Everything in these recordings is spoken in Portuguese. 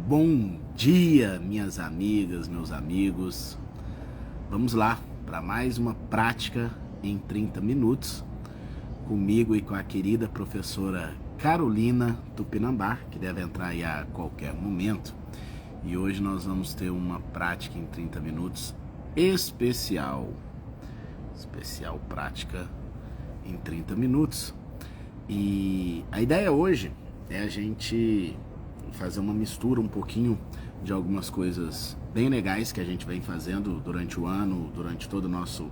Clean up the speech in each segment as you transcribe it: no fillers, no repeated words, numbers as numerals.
Bom dia, minhas amigas, meus amigos. Vamos lá para mais uma prática em 30 minutos, comigo e com a querida professora Carolina Tupinambá, que deve entrar aí a qualquer momento. E hoje nós vamos ter uma prática em 30 minutos especial. Especial prática em 30 minutos. E a ideia hoje é a gente fazer uma mistura um pouquinho de algumas coisas bem legais que a gente vem fazendo durante o ano, durante todo o nosso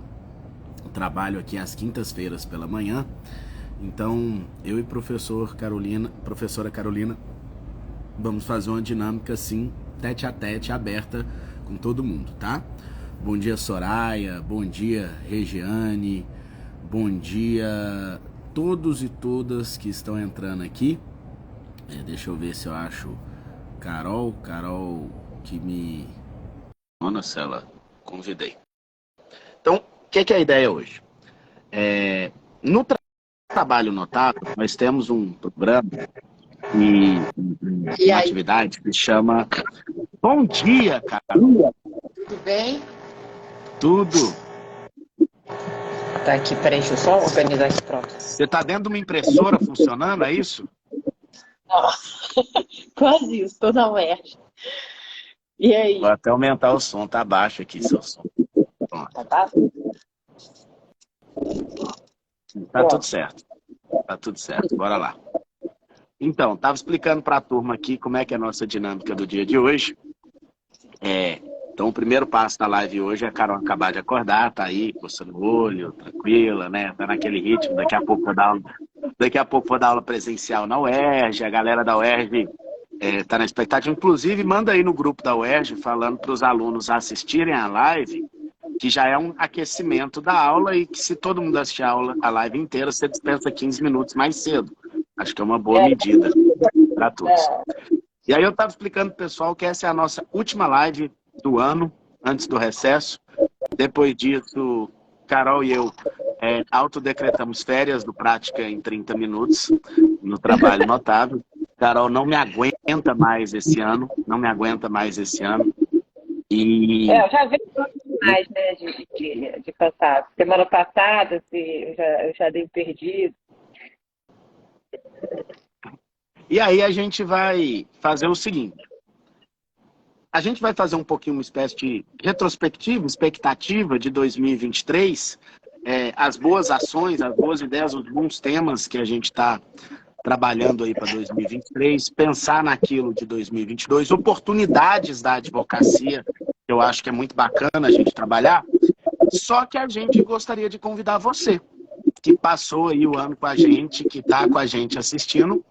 trabalho aqui às quintas-feiras pela manhã. Então, eu e professora Carolina, vamos fazer uma dinâmica assim, tete a tete, aberta com todo mundo, tá? Bom dia, Soraya, bom dia, Regiane, bom dia todos e todas que estão entrando aqui. Deixa eu ver se eu acho Carol que me... Nossa, ela convidei. Então, o que é a ideia hoje? No trabalho notável, nós temos um programa e uma aí, atividade que chama Bom Dia, Carol. tudo bem? Tudo. Tá aqui, peraí, deixa eu só organizar aqui, pronto. Você está dentro de uma impressora funcionando, é isso? Quase isso, tô na UERJ. E Vou aí? até aumentar o som, tá baixo aqui seu som. Pronto. Tá? Tá tudo Pronto. certo. Tá tudo certo. Bora lá. Então, estava explicando para a turma aqui como é que é a nossa dinâmica do dia de hoje. Então, o primeiro passo da live hoje é a Carol acabar de acordar, tá aí, coçando o olho, tranquila, né? Tá naquele ritmo, daqui a pouco vou dar aula presencial na UERJ, a galera da UERJ tá na expectativa. Inclusive, manda aí no grupo da UERJ, falando para os alunos assistirem a live, que já é um aquecimento da aula e que se todo mundo assistir a live inteira, você dispensa 15 minutos mais cedo. Acho que é uma boa medida para todos. E aí eu estava explicando para o pessoal que essa é a nossa última live do ano, antes do recesso. Depois disso, Carol e eu autodecretamos férias do Prática em 30 minutos, no trabalho notável. Carol não me aguenta mais esse ano, E Eu já vi mais, né, de cansaço. Semana passada, assim, eu já dei perdido. E aí a gente vai fazer o seguinte. A gente vai fazer um pouquinho uma espécie de retrospectiva, expectativa de 2023, as boas ações, as boas ideias, os bons temas que a gente está trabalhando aí para 2023, pensar naquilo de 2022, oportunidades da advocacia, que eu acho que é muito bacana a gente trabalhar, só que a gente gostaria de convidar você, que passou aí o ano com a gente, que está com a gente assistindo,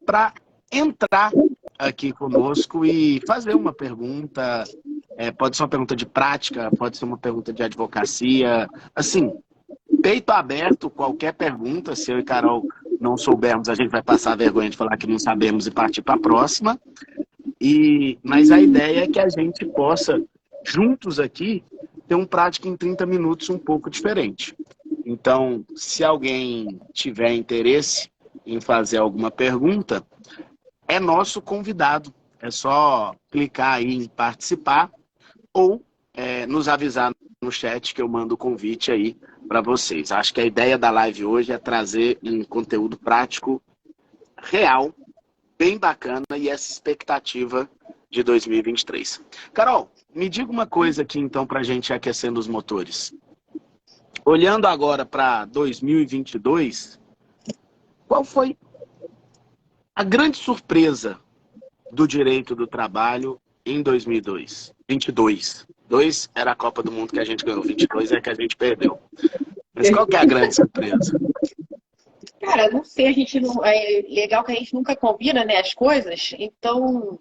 para entrar aqui conosco e fazer uma pergunta, pode ser uma pergunta de prática, pode ser uma pergunta de advocacia, assim, peito aberto, qualquer pergunta, se eu e Carol não soubermos, a gente vai passar a vergonha de falar que não sabemos e partir para a próxima, mas a ideia é que a gente possa, juntos aqui, ter um prática em 30 minutos um pouco diferente. Então, se alguém tiver interesse em fazer alguma pergunta, é nosso convidado. É só clicar aí em participar ou nos avisar no chat que eu mando o convite aí para vocês. Acho que a ideia da live hoje é trazer um conteúdo prático, real, bem bacana e essa expectativa de 2023. Carol, me diga uma coisa aqui então para a gente ir aquecendo os motores. Olhando agora para 2022, qual foi a grande surpresa do direito do trabalho em 2022? 22. 2 era a Copa do Mundo que a gente ganhou, 22 é que a gente perdeu. Mas qual que é a grande surpresa? Cara, não sei, a gente não. É legal que a gente nunca combina, né, as coisas, então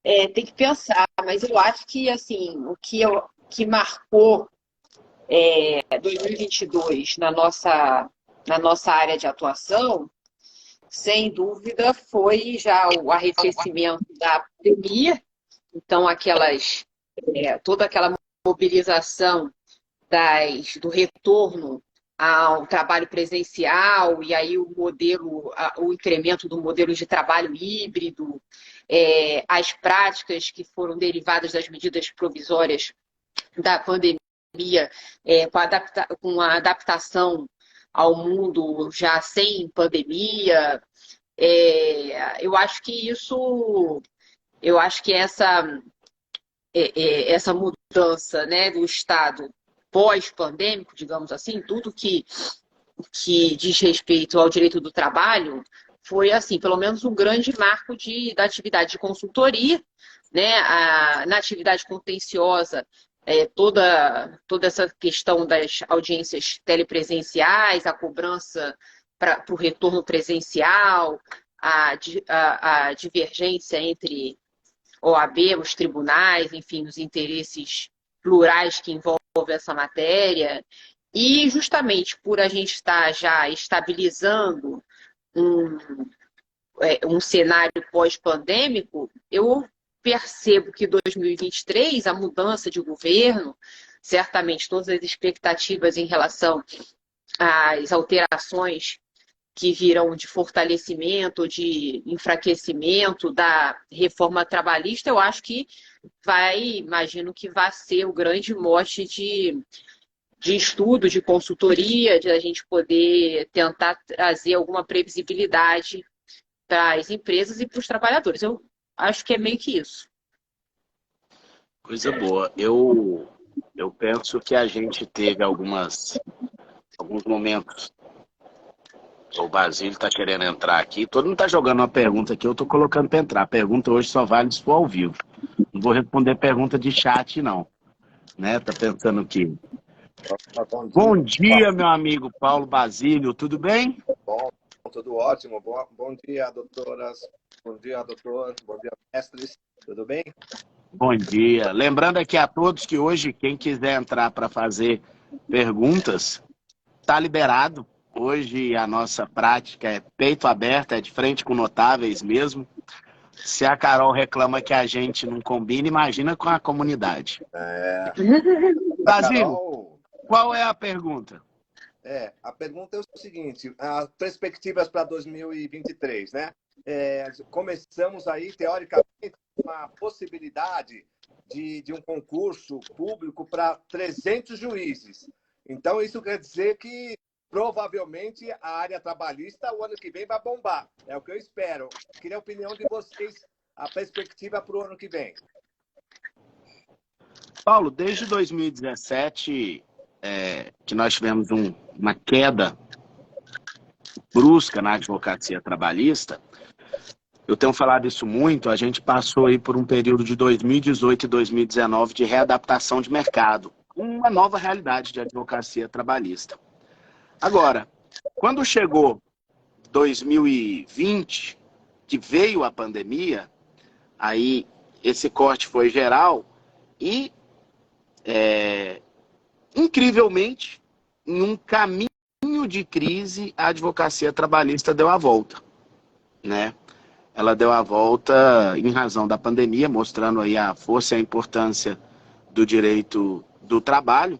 tem que pensar, mas eu acho que assim, que marcou 2022 na nossa área de atuação, sem dúvida, foi já o arrefecimento da pandemia. Então, toda aquela mobilização do retorno ao trabalho presencial, e aí o incremento do modelo de trabalho híbrido, as práticas que foram derivadas das medidas provisórias da pandemia, com a adaptação ao mundo já sem pandemia. Eu acho que essa mudança, né, do Estado pós-pandêmico, digamos assim, tudo que diz respeito ao direito do trabalho, foi, assim, pelo menos um grande marco da atividade de consultoria, né? Na atividade contenciosa, toda essa questão das audiências telepresenciais, a cobrança para o retorno presencial, a divergência entre OAB, os tribunais, enfim, os interesses plurais que envolvem essa matéria. E justamente por a gente estar já estabilizando um cenário pós-pandêmico, eu percebo que 2023, a mudança de governo, certamente todas as expectativas em relação às alterações que virão de fortalecimento, de enfraquecimento da reforma trabalhista, eu acho que imagino que vai ser o grande mote de estudo, de consultoria, de a gente poder tentar trazer alguma previsibilidade para as empresas e para os trabalhadores. Eu acho que é meio que isso. Coisa boa. Eu penso que a gente teve alguns momentos. O Basílio está querendo entrar aqui. Todo mundo está jogando uma pergunta aqui, eu estou colocando para entrar. A pergunta hoje só vale se for ao vivo. Não vou responder pergunta de chat, não. Né? Tá pensando que... Bom dia, meu amigo Paulo Basílio, tudo bem? Bom, tudo ótimo. Bom dia, doutoras. Bom dia, doutor. Bom dia, mestres. Tudo bem? Bom dia. Lembrando aqui a todos que hoje, quem quiser entrar para fazer perguntas, está liberado. Hoje a nossa prática é peito aberto, é de frente com notáveis mesmo. Se a Carol reclama que a gente não combina, imagina com a comunidade. Basílio, Carol... qual é a pergunta? A pergunta é o seguinte, as perspectivas para 2023, né? Começamos aí, teoricamente, uma possibilidade de um concurso público para 300 juízes. Então, isso quer dizer que, provavelmente, a área trabalhista, o ano que vem, vai bombar. É o que eu espero. Queria a opinião de vocês, a perspectiva para o ano que vem. Paulo, desde 2017... que nós tivemos uma queda brusca na advocacia trabalhista, eu tenho falado isso muito, a gente passou aí por um período de 2018 e 2019 de readaptação de mercado, uma nova realidade de advocacia trabalhista. Agora, quando chegou 2020, que veio a pandemia, aí esse corte foi geral e incrivelmente, em um caminho de crise, a advocacia trabalhista deu a volta, né? Ela deu a volta em razão da pandemia, mostrando aí a força e a importância do direito do trabalho.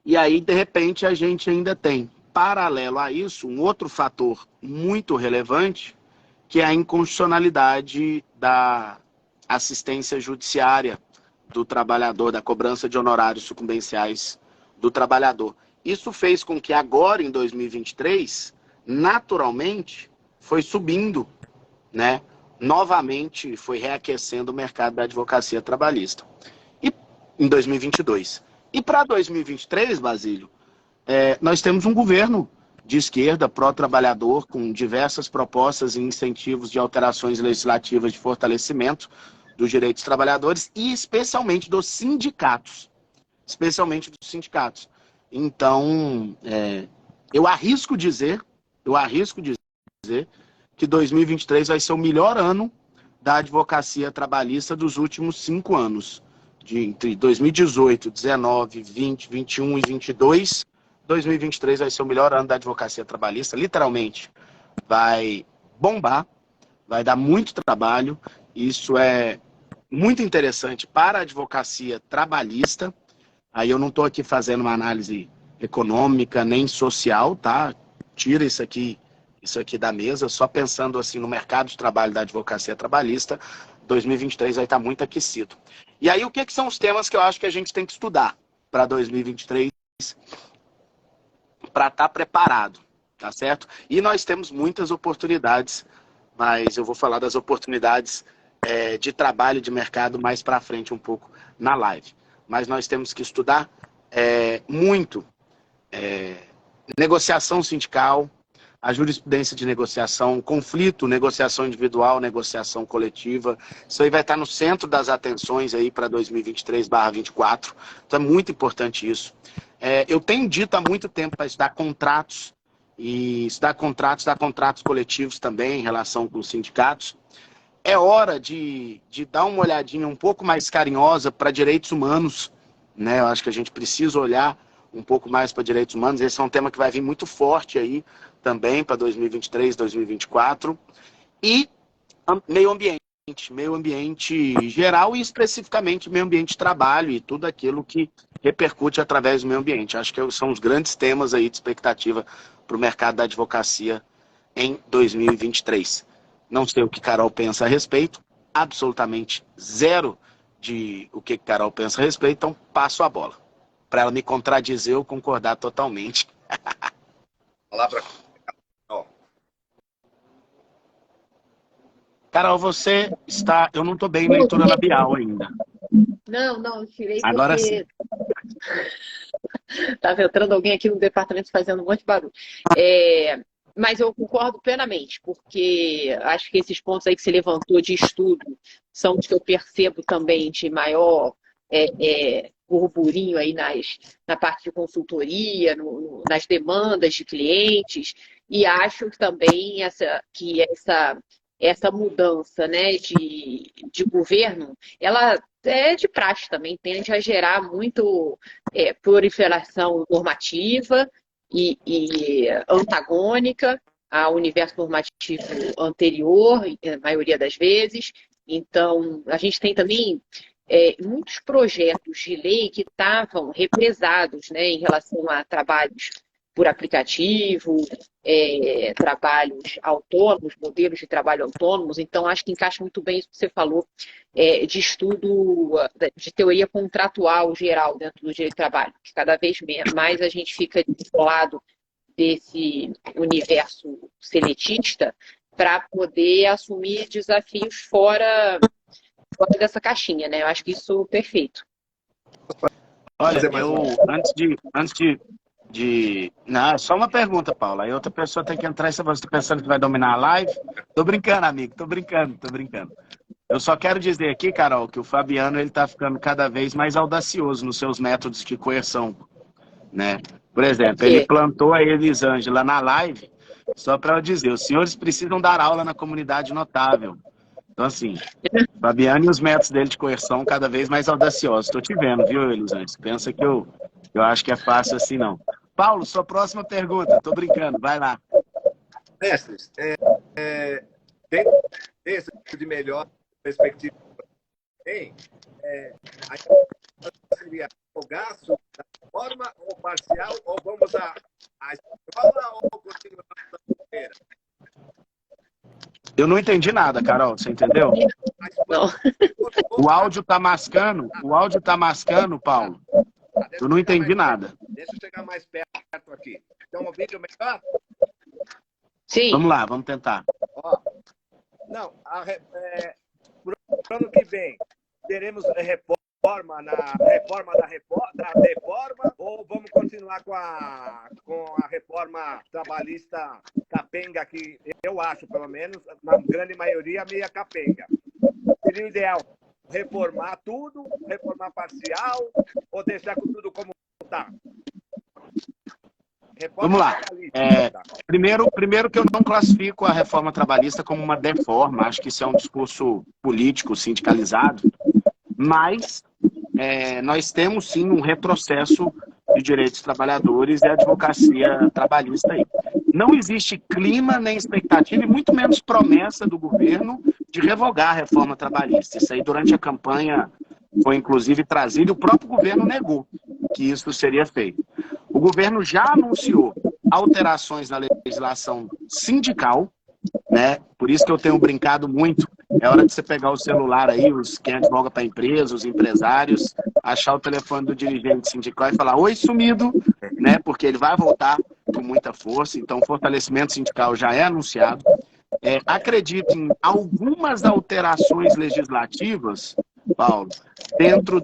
E aí, de repente, a gente ainda tem, paralelo a isso, um outro fator muito relevante, que é a inconstitucionalidade da assistência judiciária do trabalhador, da cobrança de honorários sucumbenciais do trabalhador. Isso fez com que agora, em 2023, naturalmente, foi subindo, né? Novamente foi reaquecendo o mercado da advocacia trabalhista. E em 2022. E para 2023, Basílio, nós temos um governo de esquerda, pró-trabalhador, com diversas propostas e incentivos de alterações legislativas de fortalecimento dos direitos dos trabalhadores e especialmente dos sindicatos. Então, eu arrisco dizer que 2023 vai ser o melhor ano da advocacia trabalhista dos últimos 5 anos. Entre 2018, 19, 20, 21 e 22, 2023 vai ser o melhor ano da advocacia trabalhista. Literalmente, vai bombar, vai dar muito trabalho. Isso é muito interessante para a advocacia trabalhista. Aí eu não estou aqui fazendo uma análise econômica, nem social, tá? Tira isso aqui da mesa, só pensando assim no mercado de trabalho da advocacia trabalhista, 2023 vai estar muito aquecido. E aí, o que são os temas que eu acho que a gente tem que estudar para 2023 para estar preparado, tá certo? E nós temos muitas oportunidades, mas eu vou falar das oportunidades de trabalho, de mercado, mais para frente um pouco na live. Mas nós temos que estudar muito negociação sindical, a jurisprudência de negociação, conflito, negociação individual, negociação coletiva. Isso aí vai estar no centro das atenções aí para 2023/24. Então é muito importante isso. Eu tenho dito há muito tempo para estudar contratos, e estudar contratos coletivos também em relação com os sindicatos. É hora de dar uma olhadinha um pouco mais carinhosa para direitos humanos, né? Eu acho que a gente precisa olhar um pouco mais para direitos humanos. Esse é um tema que vai vir muito forte aí também para 2023, 2024. E meio ambiente geral e especificamente meio ambiente de trabalho e tudo aquilo que repercute através do meio ambiente. Acho que são os grandes temas aí de expectativa para o mercado da advocacia em 2023. Não sei o que Carol pensa a respeito, absolutamente zero de o que Carol pensa a respeito, então passo a bola. Para ela me contradizer, eu concordar totalmente. Palavra. Carol, você está... Eu não estou bem em leitura labial ainda. Não, tirei agora porque... sim. Estava entrando alguém aqui no departamento fazendo um monte de barulho. Mas eu concordo plenamente, porque acho que esses pontos aí que você levantou de estudo são os que eu percebo também de maior burburinho aí na parte de consultoria, nas demandas de clientes, e acho que também essa mudança, né, de governo, ela é de praxe também, tende a gerar muito proliferação normativa e antagônica ao universo normativo anterior, a maioria das vezes. Então, a gente tem também muitos projetos de lei que estavam represados, né, em relação a trabalhos por aplicativo, trabalhos autônomos, modelos de trabalho autônomos. Então, acho que encaixa muito bem isso que você falou de estudo, de teoria contratual geral dentro do direito do trabalho, que cada vez mais a gente fica isolado desse universo seletista para poder assumir desafios fora dessa caixinha, né? Eu acho que isso é perfeito. Olha, antes de... Não, só uma pergunta, Paula. Aí outra pessoa tem que entrar e você está pensando que vai dominar a live. Tô brincando, amigo. Tô brincando. Eu só quero dizer aqui, Carol, que o Fabiano ele tá ficando cada vez mais audacioso nos seus métodos de coerção, né? Por exemplo, ele plantou a Elisângela na live só para eu dizer, os senhores precisam dar aula na comunidade notável. Então, assim, Fabiano e os métodos dele de coerção cada vez mais audaciosos. Estou te vendo, viu, Elisângela? Você pensa que eu acho que é fácil assim, não. Paulo, sua próxima pergunta. Estou brincando, vai lá. Mestres, tem esse de melhor perspectiva? Seria o gasto da forma ou parcial, ou vamos à escola ou continuar na carreira? Eu não entendi nada, Carol, você entendeu? Não. O áudio tá mascando, Paulo. Eu não entendi nada. Deixa eu chegar mais perto aqui. Estão ouvindo melhor? Sim. Vamos lá, vamos tentar. Não, pro ano que vem, teremos reforma da reforma, ou vamos continuar com a reforma trabalhista capenga, que eu acho, pelo menos, na grande maioria, meia capenga. Seria o ideal reformar tudo, reformar parcial, ou deixar tudo como está? Vamos lá. Primeiro que eu não classifico a reforma trabalhista como uma deforma, acho que isso é um discurso político, sindicalizado, mas nós temos sim um retrocesso de direitos dos trabalhadores e advocacia trabalhista aí. Não existe clima nem expectativa e muito menos promessa do governo de revogar a reforma trabalhista. Isso aí durante a campanha foi inclusive trazido e o próprio governo negou que isso seria feito. O O governo já anunciou alterações na legislação sindical, né? Por isso que eu tenho brincado muito. É hora de você pegar o celular aí, quem advoga para empresa, os empresários, achar o telefone do dirigente sindical e falar: oi, sumido, né? Porque ele vai voltar com muita força. Então, o fortalecimento sindical já é anunciado. Acredito em algumas alterações legislativas, Paulo, dentro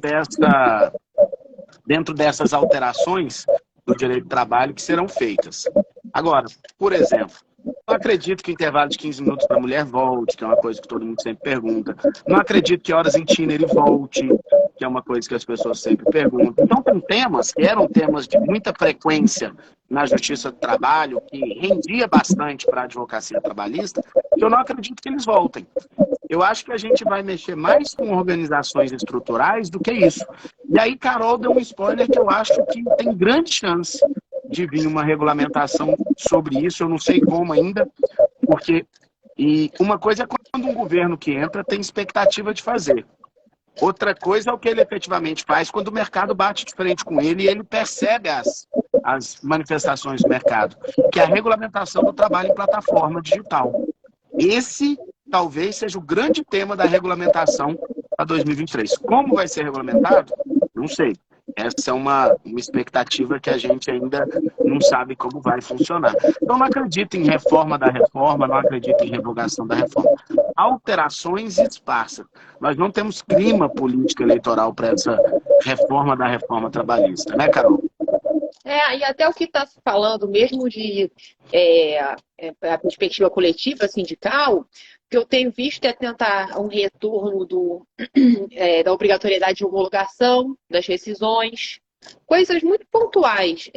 dessas alterações do direito do trabalho que serão feitas. Agora, por exemplo, não acredito que o intervalo de 15 minutos para a mulher volte, que é uma coisa que todo mundo sempre pergunta. Não acredito que horas em itinerário volte, que é uma coisa que as pessoas sempre perguntam. Então, tem temas que eram temas de muita frequência na Justiça do Trabalho, que rendia bastante para a advocacia trabalhista, que eu não acredito que eles voltem. Eu acho que a gente vai mexer mais com organizações estruturais do que isso. E aí, Carol deu um spoiler que eu acho que tem grande chance de vir uma regulamentação sobre isso. Eu não sei como ainda, porque... E uma coisa é quando um governo que entra tem expectativa de fazer. Outra coisa é o que ele efetivamente faz quando o mercado bate de frente com ele e ele percebe as manifestações do mercado, que é a regulamentação do trabalho em plataforma digital. Esse talvez seja o grande tema da regulamentação para 2023. Como vai ser regulamentado? Não sei. Essa é uma expectativa que a gente ainda não sabe como vai funcionar. Então, não acredito em reforma da reforma, não acredito em revogação da reforma. Alterações esparsas. Nós não temos clima político eleitoral para essa reforma da reforma trabalhista, né, Carol? E até o que está se falando mesmo de a perspectiva coletiva sindical, que eu tenho visto é tentar um retorno da obrigatoriedade de homologação das rescisões, coisas muito pontuais.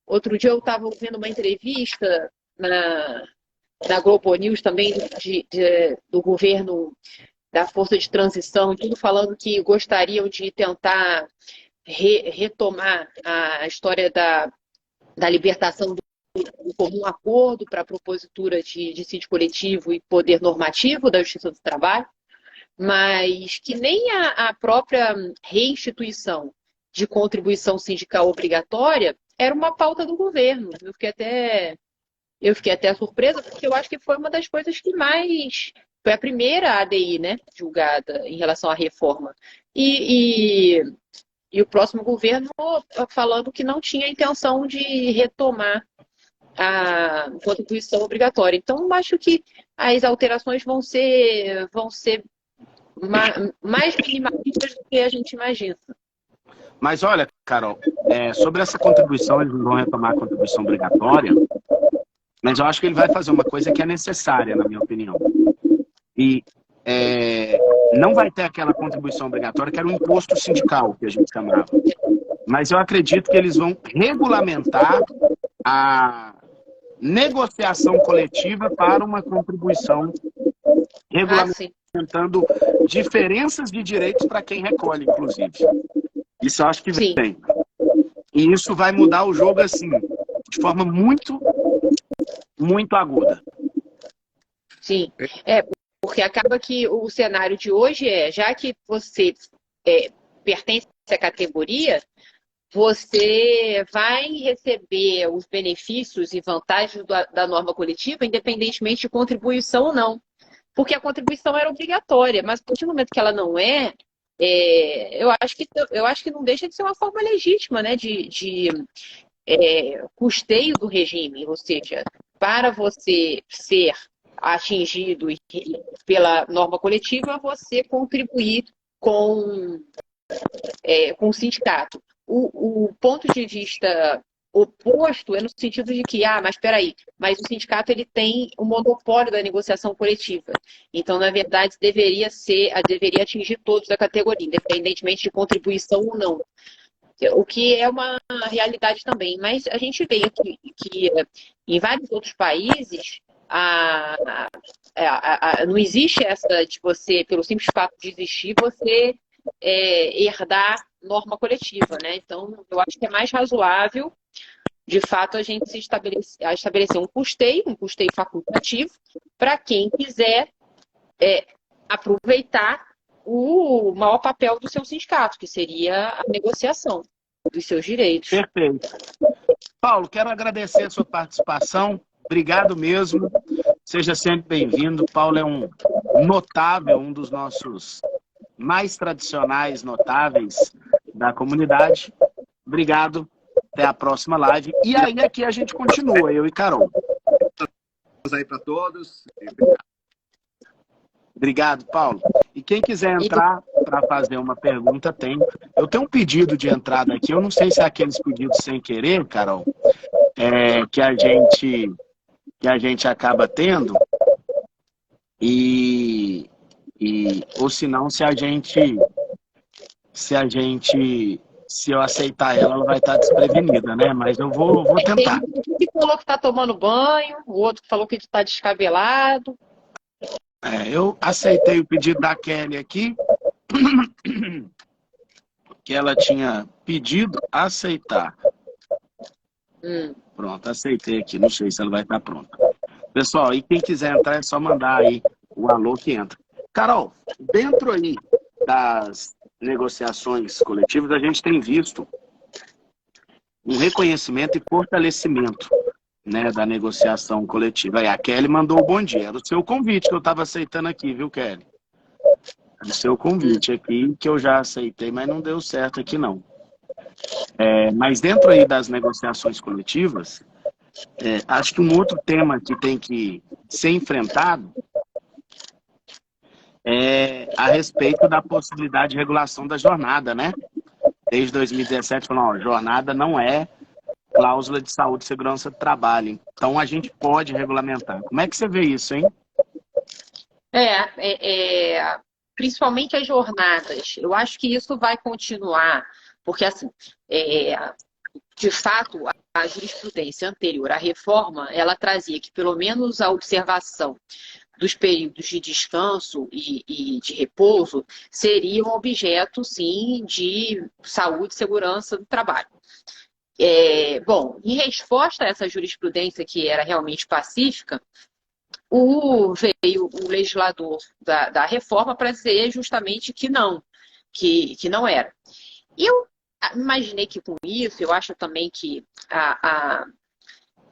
Outro dia eu estava ouvindo uma entrevista na Globo News também do governo da Força de Transição, tudo falando que gostariam de tentar retomar a história da libertação do comum acordo para a propositura de dissídio coletivo e poder normativo da Justiça do Trabalho, mas que nem a própria reinstituição de contribuição sindical obrigatória era uma pauta do governo. Eu fiquei até surpresa, porque eu acho que foi uma das coisas que mais... Foi a primeira ADI, né, julgada em relação à reforma. E o próximo governo falando que não tinha intenção de retomar a contribuição obrigatória. Então, acho que as alterações vão ser mais minimalistas do que a gente imagina. Mas olha, Carol, sobre essa contribuição, eles não vão retomar a contribuição obrigatória, mas eu acho que ele vai fazer uma coisa que é necessária, na minha opinião. E não vai ter aquela contribuição obrigatória, que era o imposto sindical, que a gente chamava. Mas eu acredito que eles vão regulamentar a negociação coletiva para uma contribuição, regulamentando diferenças de direitos para quem recolhe, inclusive. Isso eu acho que vem. E isso vai mudar o jogo, assim, de forma muito, muito aguda. Sim. Porque acaba que o cenário de hoje já que você pertence a essa categoria, você vai receber os benefícios e vantagens da norma coletiva, independentemente de contribuição ou não. Porque a contribuição era obrigatória, mas a partir do momento que ela não eu acho que não deixa de ser uma forma legítima, né, de custeio do regime. Ou seja, para você ser atingido pela norma coletiva, você contribuir com o sindicato. O ponto de vista oposto é no sentido de que, mas espera aí, mas o sindicato ele tem o monopólio da negociação coletiva. Então, na verdade, deveria atingir todos da categoria, independentemente de contribuição ou não. O que é uma realidade também. Mas a gente vê que em vários outros países não existe essa de você, pelo simples fato de existir, você herdar norma coletiva, né? Então, eu acho que é mais razoável, de fato, a gente se estabelecer um custeio facultativo, para quem quiser aproveitar o maior papel do seu sindicato, que seria a negociação. dos seus direitos. Perfeito. Paulo, quero agradecer a sua participação. Obrigado mesmo. Seja sempre bem-vindo. Paulo é um notável, um dos nossos mais tradicionais notáveis da comunidade. Obrigado. Até a próxima live. E aí aqui a gente continua, eu e Carol. Aí para todos. Obrigado, Paulo. E quem quiser entrar para fazer uma pergunta, tem. Eu tenho um pedido de entrada aqui. Eu não sei se é aqueles pedidos sem querer, Carol, que a gente acaba tendo. Ou se não, se eu aceitar ela vai estar desprevenida, né? Mas eu vou tentar. Tem um que falou que está tomando banho, o outro que falou que está descabelado. Eu aceitei o pedido da Kelly aqui, que ela tinha pedido aceitar. Pronto, aceitei aqui. Não sei se ela vai estar pronta. Pessoal, e quem quiser entrar é só mandar aí o alô que entra. Carol, dentro aí das negociações coletivas, a gente tem visto um reconhecimento e fortalecimento, né, da negociação coletiva. Aí a Kelly mandou o bom dia. Era o seu convite que eu estava aceitando aqui, viu, Kelly? Era o seu convite aqui, que eu já aceitei, mas não deu certo aqui, não. Mas dentro aí das negociações coletivas, acho que um outro tema que tem que ser enfrentado é a respeito da possibilidade de regulação da jornada, né? Desde 2017, falando, jornada não é cláusula de saúde e segurança do trabalho. Então, a gente pode regulamentar. Como é que você vê isso, hein? Principalmente as jornadas. Eu acho que isso vai continuar, porque, assim, de fato, a jurisprudência anterior à reforma, ela trazia que, pelo menos, a observação dos períodos de descanso e de repouso seriam objeto, sim, de saúde e segurança do trabalho. Bom, em resposta a essa jurisprudência que era realmente pacífica, veio o legislador da reforma para dizer justamente que não era. E eu imaginei que com isso, eu acho também que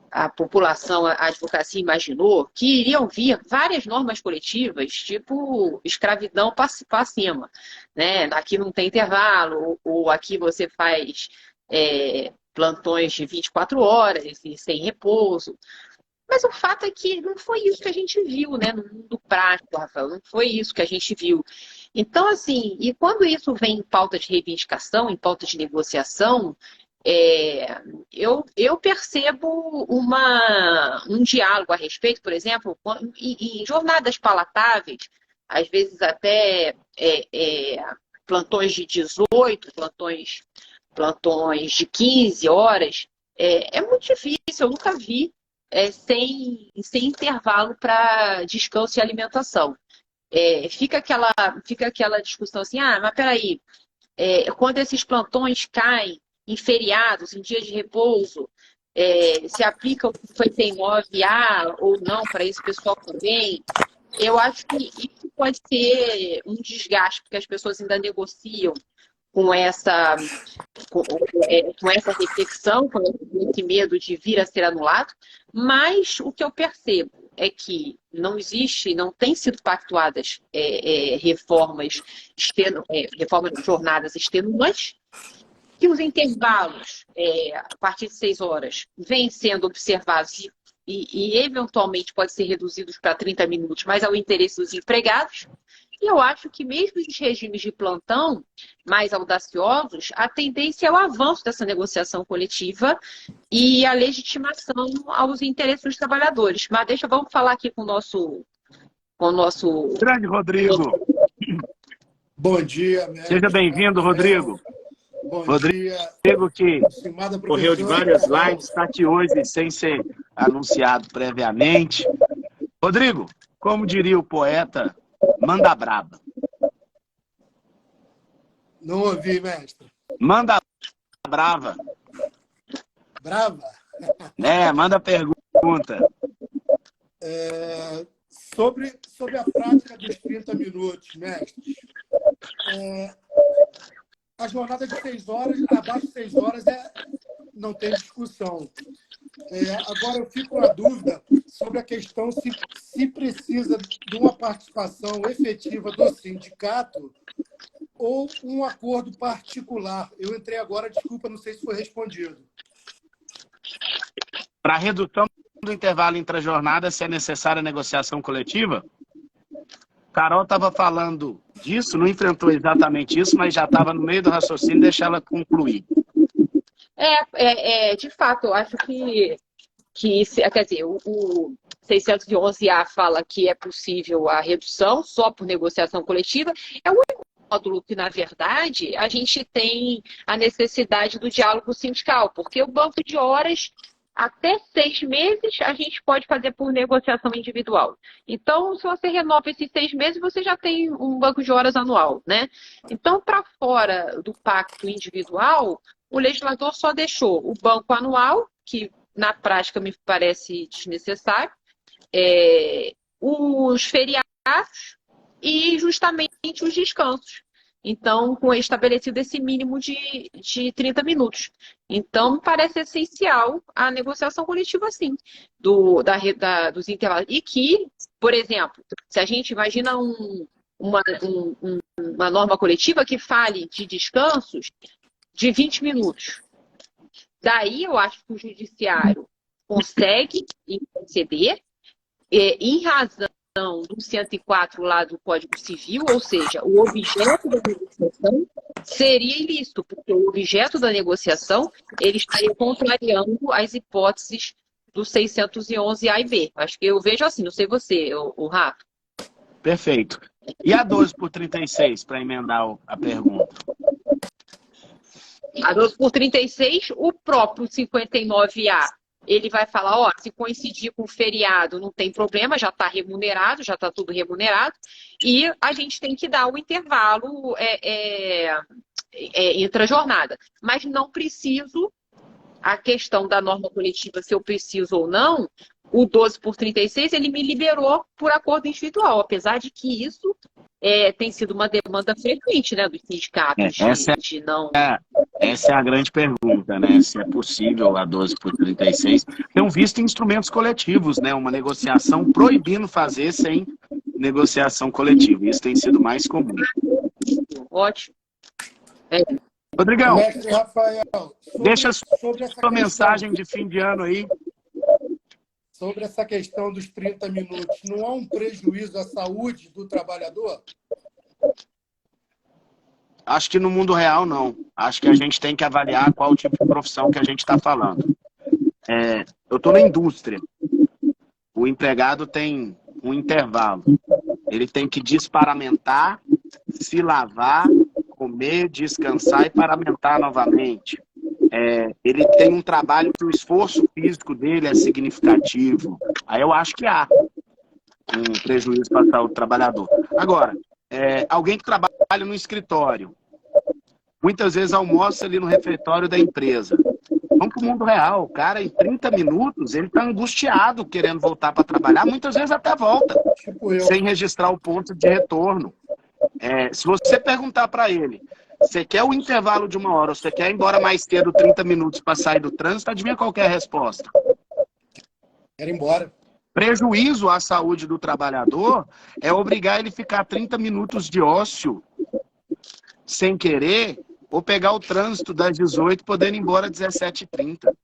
a população, a advocacia imaginou que iriam vir várias normas coletivas, tipo escravidão para cima, né? Aqui não tem intervalo, ou aqui você faz plantões de 24 horas e sem repouso. Mas o fato é que não foi isso que a gente viu, né? No mundo prático, Rafael, não foi isso que a gente viu. Então, assim, e quando isso vem em pauta de reivindicação, em pauta de negociação, eu percebo um diálogo a respeito, por exemplo, em jornadas palatáveis, às vezes até plantões de 18, plantões de 15 horas, é muito difícil, eu nunca vi sem intervalo para descanso e alimentação. Fica aquela discussão assim, mas peraí, quando esses plantões caem em feriados, em dias de repouso, se aplica o 59A ou não para esse pessoal também? Eu acho que isso pode ser um desgaste, porque as pessoas ainda negociam com essa reflexão, com esse medo de vir a ser anulado, mas o que eu percebo é que não tem sido pactuadas reformas de jornadas extenuantes, que os intervalos, a partir de 6 horas, vêm sendo observados e eventualmente pode ser reduzidos para 30 minutos, mas ao interesse dos empregados. E eu acho que mesmo os regimes de plantão mais audaciosos, a tendência é o avanço dessa negociação coletiva e a legitimação aos interesses dos trabalhadores. Mas vamos falar aqui com o nosso... Grande Rodrigo. Bom dia, mestre. Seja bem-vindo, Rodrigo. Bom Rodrigo, dia. que correu de várias lives, está aqui hoje sem ser anunciado previamente. Rodrigo, como diria o poeta, manda braba. Não ouvi, mestre. Manda brava. Brava? Manda pergunta. Sobre a prática dos 30 minutos, mestre. A jornada de 6 horas, abaixo de 6 horas, não tem discussão. Agora, eu fico na dúvida sobre a questão se precisa de uma participação efetiva do sindicato ou um acordo particular. Eu entrei agora, desculpa, não sei se foi respondido. Para a redução do intervalo intra-jornada, se é necessária negociação coletiva? Carol estava falando disso, não enfrentou exatamente isso, mas já estava no meio do raciocínio, deixa ela concluir. De fato, eu acho que quer dizer, o 611A fala que é possível a redução só por negociação coletiva. É o único módulo que, na verdade, a gente tem a necessidade do diálogo sindical, porque o banco de horas, até 6 meses, a gente pode fazer por negociação individual. Então, se você renova esses 6 meses, você já tem um banco de horas anual, né? Então, para fora do pacto individual, o legislador só deixou o banco anual, que na prática me parece desnecessário, os feriados e justamente os descansos. Então, com estabelecido esse mínimo de 30 minutos. Então, me parece essencial a negociação coletiva, sim, dos intervalos. E que, por exemplo, se a gente imagina uma norma coletiva que fale de descansos de 20 minutos. Daí, eu acho que o judiciário consegue conceder, em razão do 104 lá do Código Civil, ou seja, o objeto da negociação seria ilícito, porque o objeto da negociação ele estaria contrariando as hipóteses do 611A e B. Acho que eu vejo assim, não sei você, o Rafa. Perfeito. E a 12 por 36, para emendar a pergunta? A 12 por 36, o próprio 59A, ele vai falar, se coincidir com o feriado, não tem problema, já está remunerado, já está tudo remunerado, e a gente tem que dar o intervalo intra-jornada. Mas não preciso, a questão da norma coletiva, se eu preciso ou não, o 12 por 36, ele me liberou por acordo individual, apesar de que isso tem sido uma demanda frequente, né, dos sindicatos. Essa é a grande pergunta, né? Se é possível a 12 por 36. Tenho visto instrumentos coletivos, né? Uma negociação proibindo fazer sem negociação coletiva. Isso tem sido mais comum. Ótimo. Rodrigão, Mestre Rafael, deixa sobre essa sua mensagem de fim de ano aí. Sobre essa questão dos 30 minutos, não há um prejuízo à saúde do trabalhador? Acho que no mundo real, não. Acho que a gente tem que avaliar qual tipo de profissão que a gente está falando. Eu estou na indústria. O empregado tem um intervalo. Ele tem que desparamentar, se lavar, comer, descansar e paramentar novamente. Ele tem um trabalho que o esforço físico dele é significativo. Aí eu acho que há um prejuízo para a saúde do trabalhador. Agora, alguém que trabalha no escritório, muitas vezes almoça ali no refeitório da empresa. Vamos para o mundo real. O cara, em 30 minutos, ele está angustiado querendo voltar para trabalhar, muitas vezes até volta, sem registrar o ponto de retorno. Se você perguntar para ele, você quer o intervalo de 1 hora ou você quer ir embora mais cedo 30 minutos para sair do trânsito, adivinha qual que é a resposta? Quero ir embora. Prejuízo à saúde do trabalhador é obrigar ele a ficar 30 minutos de ócio sem querer ou pegar o trânsito das 18 podendo ir embora às 17h30.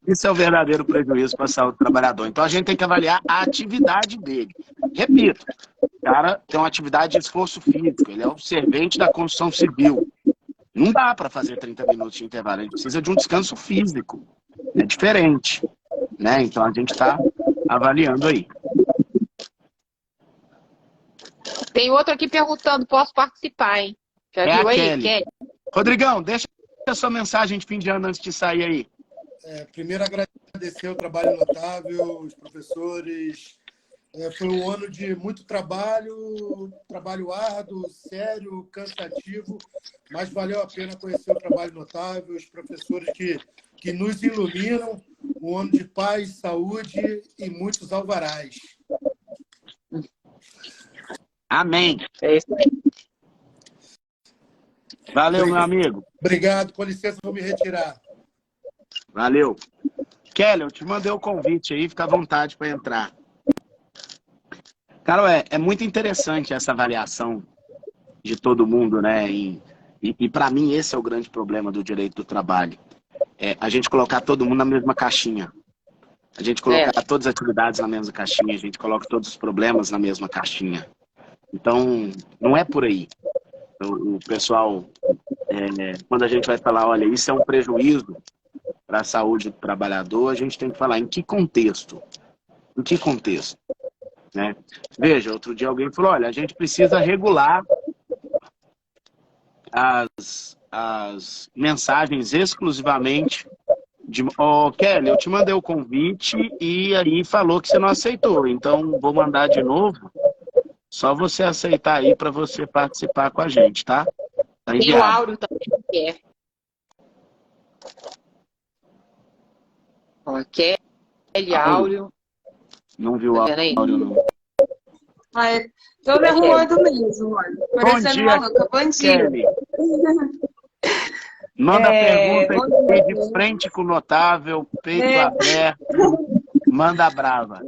Isso é o verdadeiro prejuízo para a saúde do trabalhador. Então a gente tem que avaliar a atividade dele. Repito, o cara tem uma atividade de esforço físico, ele é o servente da construção civil. Não dá para fazer 30 minutos de intervalo, ele precisa de um descanso físico. É diferente, né? Então a gente está avaliando aí. Tem outro aqui perguntando, posso participar, hein? Já viu aí, Kelly? Rodrigão, deixa a sua mensagem de fim de ano antes de sair aí. Primeiro, agradecer o trabalho notável, os professores. Foi um ano de muito trabalho árduo, sério, cansativo, mas valeu a pena conhecer o trabalho notável, os professores que nos iluminam, um ano de paz, saúde e muitos alvarás. Amém. É isso aí. Valeu, meu amigo. Obrigado, com licença, vou me retirar. Valeu. Kelly, eu te mandei o convite aí, fica à vontade para entrar. Cara, é muito interessante essa avaliação de todo mundo, né? E para mim esse é o grande problema do direito do trabalho. É a gente colocar todo mundo na mesma caixinha. A gente colocar todas as atividades na mesma caixinha, a gente coloca todos os problemas na mesma caixinha. Então, não é por aí. O pessoal, quando a gente vai falar, olha, isso é um prejuízo para a saúde do trabalhador, a gente tem que falar em que contexto? Em que contexto? Né? Veja, outro dia alguém falou, olha, a gente precisa regular as mensagens exclusivamente de... Oh, Kelly, eu te mandei o convite e aí falou que você não aceitou, então vou mandar de novo. Só você aceitar aí para você participar com a gente, tá? Tá Tem o Áureo também que é. Ó, Kelly, Áureo. Não viu o Áureo, não. Ai, tô me arrumando mesmo, olha. Parecendo maluca. Bom dia. Kelly. Manda pergunta aqui de frente com o notável, peito aberto. Manda brava.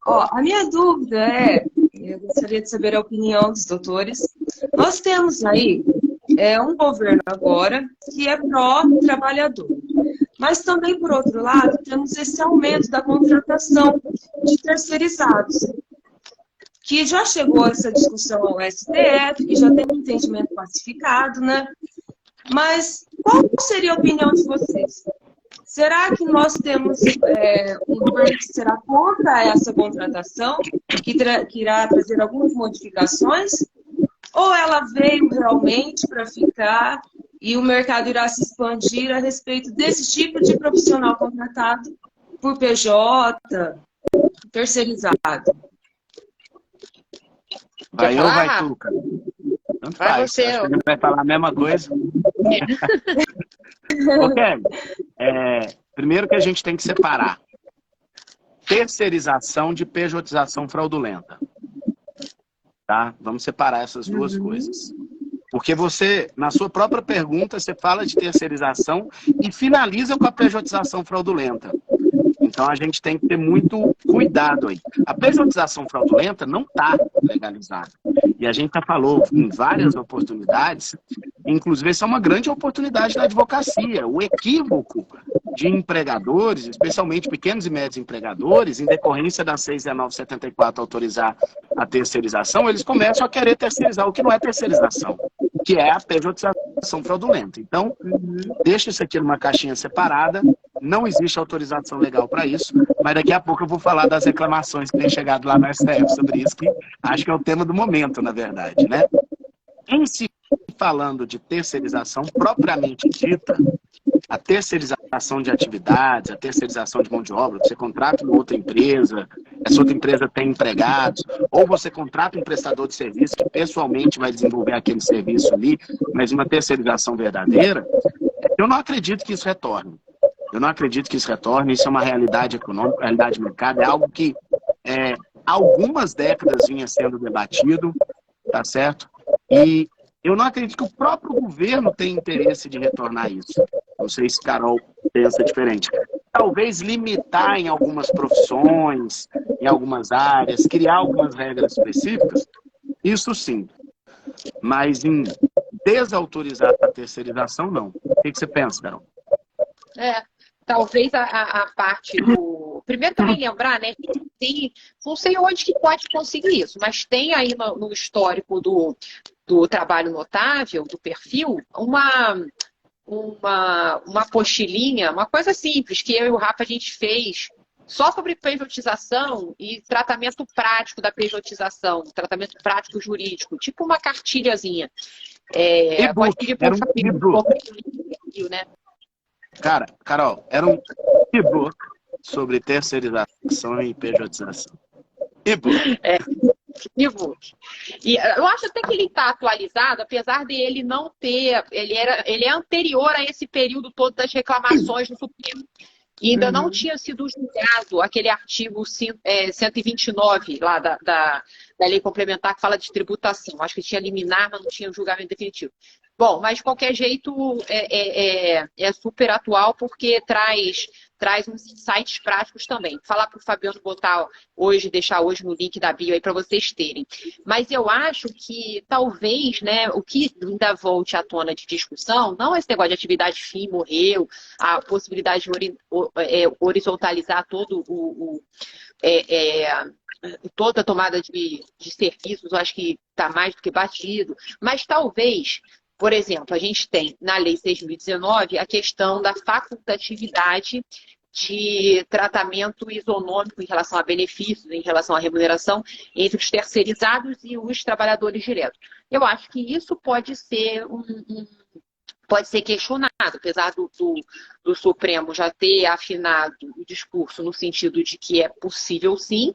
Ó, a minha dúvida eu gostaria de saber a opinião dos doutores. Nós temos aí um governo agora que é pró-trabalhador. Mas também, por outro lado, temos esse aumento da contratação de terceirizados, que já chegou essa discussão ao STF, que já tem um entendimento pacificado, né? Mas qual seria a opinião de vocês? Será que nós temos um governo que será contra essa contratação, que irá trazer algumas modificações? Ou ela veio realmente para ficar e o mercado irá se expandir a respeito desse tipo de profissional contratado por PJ, terceirizado? Vai eu ou vai tu, cara? Tanto vai faz. você. Acho que a gente vai falar a mesma coisa. Ok. Primeiro que a gente tem que separar terceirização de pejotização fraudulenta. Tá? Vamos separar essas duas coisas. Porque você, na sua própria pergunta, você fala de terceirização e finaliza com a pejotização fraudulenta. Então a gente tem que ter muito cuidado aí. A pejotização fraudulenta não está legalizada. E a gente já falou em várias oportunidades, inclusive essa é uma grande oportunidade da advocacia. O equívoco de empregadores, especialmente pequenos e médios empregadores, em decorrência da 6.1974 autorizar a terceirização, eles começam a querer terceirizar o que não é terceirização, que é a pejotização fraudulenta. Então, deixa isso aqui numa caixinha separada, não existe autorização legal para isso, mas daqui a pouco eu vou falar das reclamações que têm chegado lá no STF sobre isso, que acho que é o tema do momento, na verdade, né? Em se falando de terceirização propriamente dita, a terceirização de atividades, a terceirização de mão de obra, você contrata uma outra empresa, essa outra empresa tem empregados, ou você contrata um prestador de serviço que pessoalmente vai desenvolver aquele serviço ali, mas uma terceirização verdadeira, eu não acredito que isso retorne. Eu não acredito que isso retorne, isso é uma realidade econômica, realidade de mercado, é algo que há algumas décadas vinha sendo debatido, tá certo? E eu não acredito que o próprio governo tenha interesse de retornar isso. Não sei se Carol pensa diferente. Talvez limitar em algumas profissões, em algumas áreas, criar algumas regras específicas, isso sim. Mas em desautorizar a terceirização, não. O que você pensa, Carol? Talvez a parte do... Primeiro também lembrar, né? Tem... Não sei onde que pode conseguir isso, mas tem aí no histórico do trabalho notável, do perfil, uma apostilinha, uma coisa simples, que eu e o Rafa a gente fez só sobre pejotização e tratamento prático da pejotização, tratamento prático jurídico, tipo uma cartilhazinha. Pode pedir para o né? Cara, Carol, era um e-book sobre terceirização e pejotização. E-book. E-book. E eu acho até que ele está atualizado, apesar de ele não ter... Ele é anterior a esse período todo das reclamações no Supremo. E ainda não tinha sido julgado aquele artigo 129 lá da lei complementar que fala de tributação. Acho que tinha liminar, mas não tinha julgamento definitivo. Bom, mas de qualquer jeito é super atual porque traz uns insights práticos também. Falar para o Fabiano botar hoje, deixar hoje no link da bio aí para vocês terem. Mas eu acho que talvez, né, o que ainda volte à tona de discussão, não esse negócio de atividade fim, morreu, a possibilidade de horizontalizar todo toda a tomada de serviços, eu acho que está mais do que batido, mas talvez. Por exemplo, a gente tem na Lei 6.019 a questão da facultatividade de tratamento isonômico em relação a benefícios, em relação à remuneração entre os terceirizados e os trabalhadores diretos. Eu acho que isso pode ser pode ser questionado, apesar do Supremo já ter afinado o discurso no sentido de que é possível sim.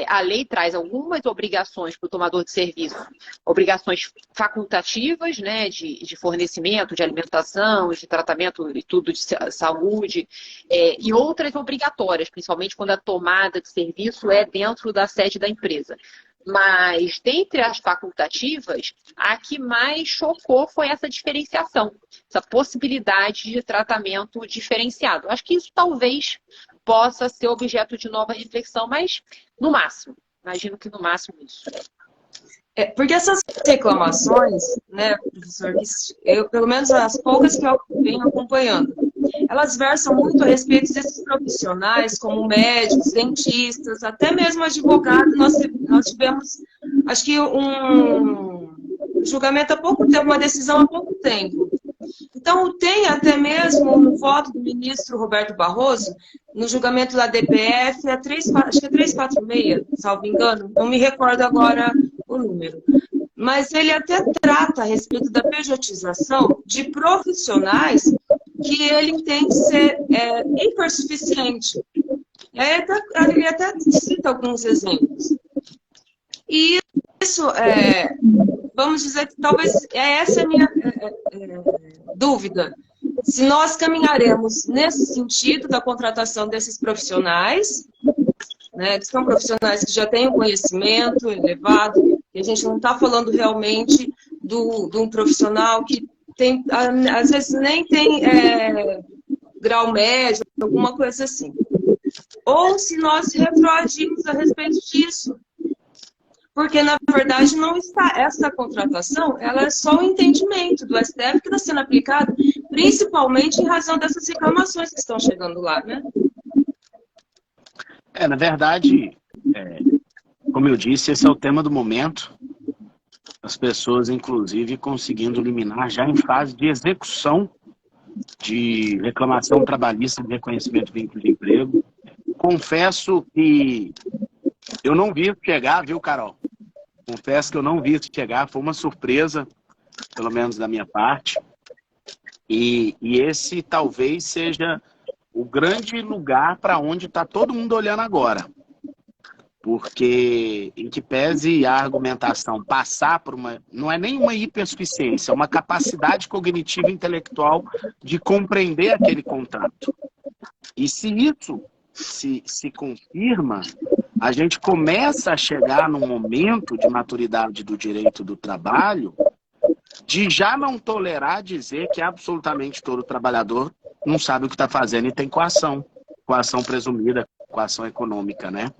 A lei traz algumas obrigações para o tomador de serviço, obrigações facultativas, né, de fornecimento, de alimentação, de tratamento e tudo de saúde, e outras obrigatórias, principalmente quando a tomada de serviço é dentro da sede da empresa. Mas, dentre as facultativas, a que mais chocou foi essa diferenciação, essa possibilidade de tratamento diferenciado. Acho que isso talvez possa ser objeto de nova reflexão, mas no máximo. Imagino que no máximo isso. Porque essas reclamações, né, professor, eu, pelo menos as poucas que eu venho acompanhando, elas versam muito a respeito desses profissionais, como médicos, dentistas, até mesmo advogados. Nós tivemos, acho que um julgamento há pouco tempo, uma decisão há pouco tempo. Então, tem até mesmo um voto do ministro Roberto Barroso, no julgamento da DPF, acho que é 346, salvo engano, não me recordo agora o número. Mas ele até trata a respeito da pejotização de profissionais que ele entende ser hipersuficiente. Ele até cita alguns exemplos. E isso, vamos dizer que talvez essa é a minha dúvida. Se nós caminharemos nesse sentido da contratação desses profissionais, né, que são profissionais que já têm um conhecimento elevado, e a gente não está falando realmente de um profissional que tem, às vezes nem tem grau médio, alguma coisa assim. Ou se nós retroagimos a respeito disso. Porque, na verdade, não está essa contratação, ela é só o entendimento do STF que está sendo aplicado, principalmente em razão dessas reclamações que estão chegando lá, né? Na verdade, como eu disse, esse é o tema do momento. As pessoas, inclusive, conseguindo liminar já em fase de execução de reclamação trabalhista de reconhecimento de vínculo de emprego. Confesso que eu não vi chegar, viu, Carol? Confesso que eu não vi chegar, foi uma surpresa, pelo menos da minha parte. E esse talvez seja o grande lugar para onde está todo mundo olhando agora. Porque, em que pese a argumentação passar por uma... Não é nem uma hipersuficiência, é uma capacidade cognitiva e intelectual de compreender aquele contrato. E se isso se confirma, a gente começa a chegar num momento de maturidade do direito do trabalho de já não tolerar dizer que absolutamente todo trabalhador não sabe o que está fazendo e tem coação presumida, coação econômica, né?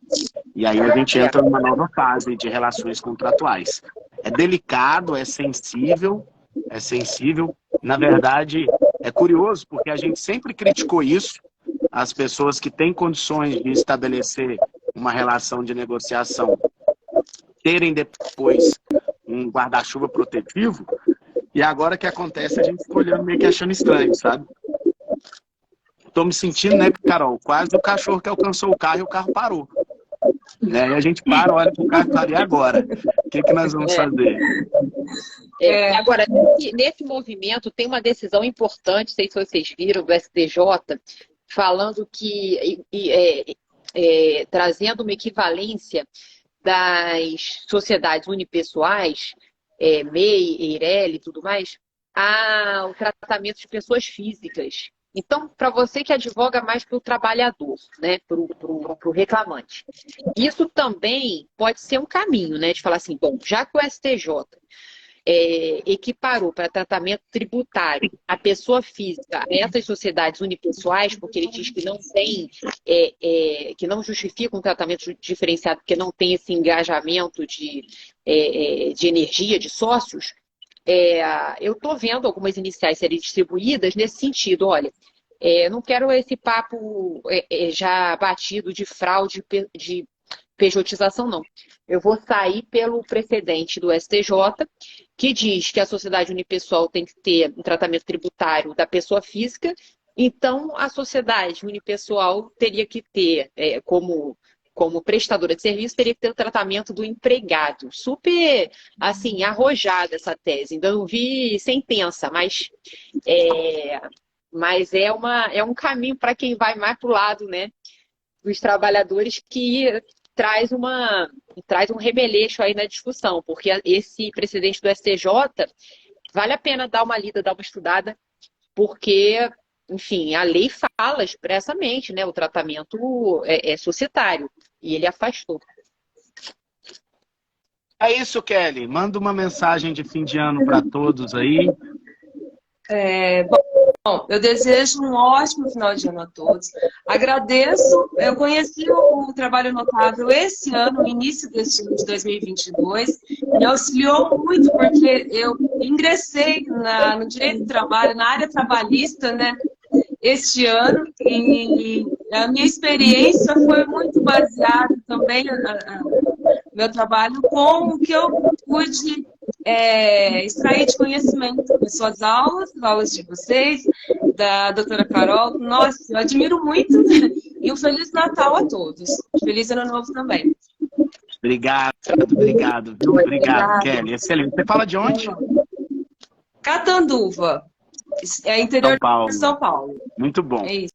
E aí a gente entra numa nova fase de relações contratuais. É delicado, é sensível. Na verdade, é curioso, porque a gente sempre criticou isso, as pessoas que têm condições de estabelecer uma relação de negociação terem depois um guarda-chuva protetivo, e agora que acontece a gente fica olhando meio que achando estranho, sabe? Tô me sentindo, né, Carol, quase o cachorro que alcançou o carro e o carro parou. Né? E a gente olha pro carro e fala, e agora? O que nós vamos fazer? Agora, nesse movimento tem uma decisão importante, não sei se vocês viram, do STJ, falando que, trazendo uma equivalência das sociedades unipessoais, MEI, EIRELI e tudo mais, ao tratamento de pessoas físicas. Então, para você que advoga mais para o trabalhador, né, para o reclamante, isso também pode ser um caminho, né, de falar assim, bom, já que o STJ equiparou para tratamento tributário a pessoa física a essas sociedades unipessoais, porque ele diz que não tem, que não justifica um tratamento diferenciado, porque não tem esse engajamento de energia, de sócios, eu estou vendo algumas iniciais serem distribuídas nesse sentido, olha, não quero esse papo já batido de fraude, de pejotização, não. Eu vou sair pelo precedente do STJ, que diz que a sociedade unipessoal tem que ter um tratamento tributário da pessoa física, então a sociedade unipessoal teria que ter, como prestadora de serviço, teria que ter o tratamento do empregado. Super, assim, arrojada essa tese. Ainda não vi sentença, mas é um caminho para quem vai mais para o lado, né, dos trabalhadores, que traz um remeleixo aí na discussão, porque esse precedente do STJ vale a pena dar uma lida, dar uma estudada, porque, enfim, a lei fala expressamente, né, o tratamento é societário, e ele afastou. É isso, Kelly. Manda uma mensagem de fim de ano para todos aí. Bom, eu desejo um ótimo final de ano a todos. Agradeço. Eu conheci o Trabalho Notável esse ano, no início deste ano de 2022. Me auxiliou muito porque eu ingressei no direito do trabalho, na área trabalhista, né, este ano. E a minha experiência foi muito baseada também, meu trabalho, com o que eu pude extrair de conhecimento das suas aulas de vocês, da doutora Carol. Nossa, eu admiro muito, e um Feliz Natal a todos. Feliz Ano Novo também. Obrigado, viu? Obrigado, Kelly. Excelente. Você fala de onde? Catanduva, interior de São Paulo. Muito bom. É isso.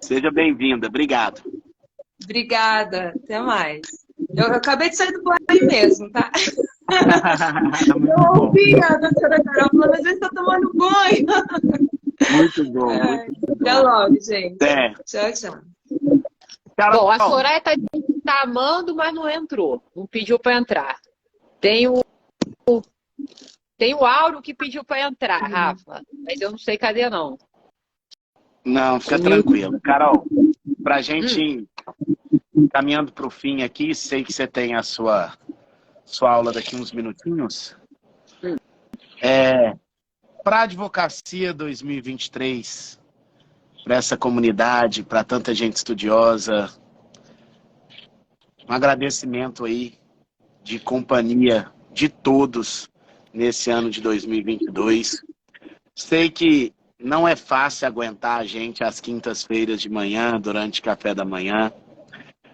Seja bem-vinda. Obrigado. Obrigada. Até mais. Eu acabei de sair do banho mesmo, tá? Eu ouvi a doutora Carol falando, mas você está tomando banho. Muito bom. Muito Até bom. logo, gente. Tchau, tchau. Carol, bom, a Soraya tá amando, mas não entrou. Não pediu para entrar. Tem o Auro que pediu para entrar, Rafa. Mas eu não sei cadê, não. Não, fica tranquilo. Carol, pra gente ir caminhando para o fim aqui, sei que você tem a sua aula daqui uns minutinhos. Para a advocacia 2023, para essa comunidade, para tanta gente estudiosa, um agradecimento aí de companhia de todos nesse ano de 2022. Sei que não é fácil aguentar a gente às quintas-feiras de manhã, durante o café da manhã.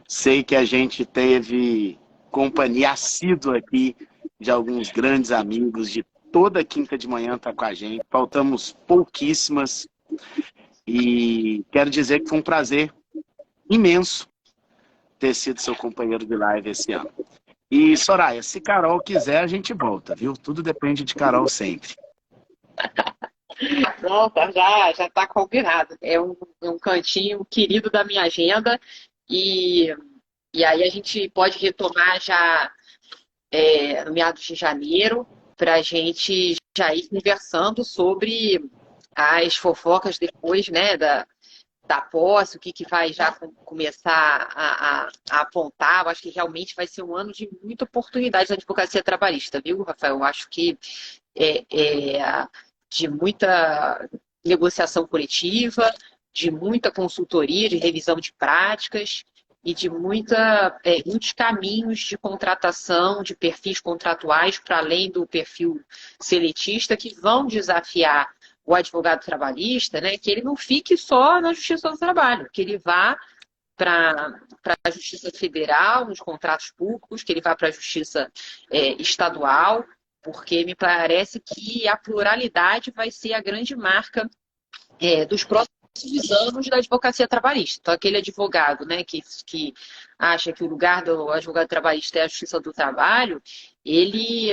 Sei que a gente teve companhia assídua aqui de alguns grandes amigos, de toda quinta de manhã tá com a gente. Faltamos pouquíssimas. E quero dizer que foi um prazer imenso ter sido seu companheiro de live esse ano. E, Soraya, se Carol quiser, a gente volta, viu? Tudo depende de Carol sempre. Pronto, já está combinado. É um cantinho querido da minha agenda. E aí a gente pode retomar já no meados de janeiro, para a gente já ir conversando sobre as fofocas depois, né, da posse, o que vai já começar a apontar. Eu acho que realmente vai ser um ano de muita oportunidade da advocacia trabalhista, viu, Rafael? Eu acho que de muita negociação coletiva, de muita consultoria, de revisão de práticas e de muitos caminhos de contratação, de perfis contratuais, para além do perfil seletista, que vão desafiar o advogado trabalhista, né, que ele não fique só na Justiça do Trabalho, que ele vá para a Justiça Federal, nos contratos públicos, que ele vá para a Justiça estadual, porque me parece que a pluralidade vai ser a grande marca dos próximos anos da advocacia trabalhista. Então, aquele advogado, né, que acha que o lugar do advogado trabalhista é a Justiça do Trabalho, ele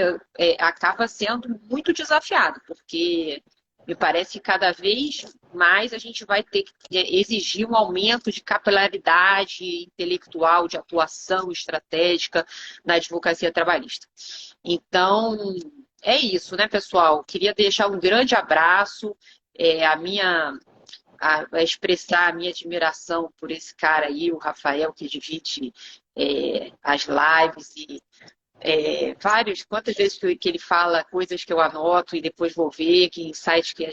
acaba sendo muito desafiado, porque Me parece que cada vez mais a gente vai ter que exigir um aumento de capilaridade intelectual, de atuação estratégica na advocacia trabalhista. Então, é isso, né, pessoal? Queria deixar um grande abraço, a expressar a minha admiração por esse cara aí, o Rafael, que divide as lives e quantas vezes que ele fala coisas que eu anoto e depois vou ver, que insights que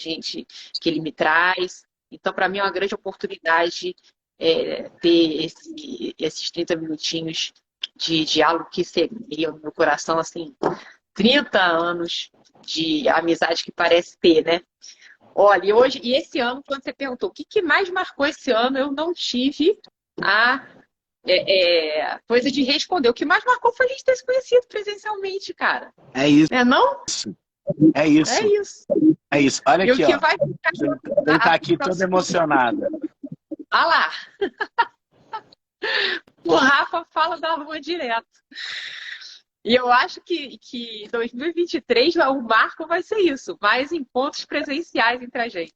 ele me traz. Então, para mim é uma grande oportunidade ter esses 30 minutinhos de diálogo que seria no meu coração, assim, 30 anos de amizade que parece ter, né? Olha, e esse ano, quando você perguntou o que mais marcou esse ano, eu não tive a coisa de responder. O que mais marcou foi a gente ter se conhecido presencialmente, cara. É isso. Não? É isso. É isso. É isso. Olha E aqui, o que ó. vai ficar... Ele tá aqui todo emocionado. Ah lá. O Rafa fala da lua direto. E eu acho que 2023 o marco vai ser isso. Mais encontros presenciais entre a gente.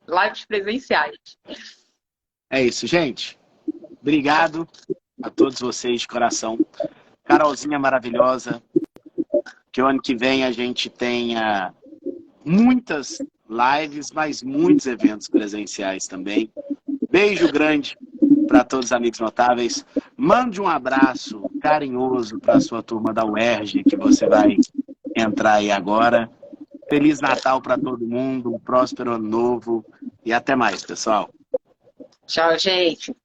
Lives presenciais. É isso, gente. Obrigado a todos vocês de coração. Carolzinha maravilhosa. Que o ano que vem a gente tenha muitas lives, mas muitos eventos presenciais também. Beijo grande para todos os amigos notáveis. Mande um abraço carinhoso para a sua turma da UERJ, que você vai entrar aí agora. Feliz Natal para todo mundo, um próspero ano novo e até mais, pessoal. Tchau, gente.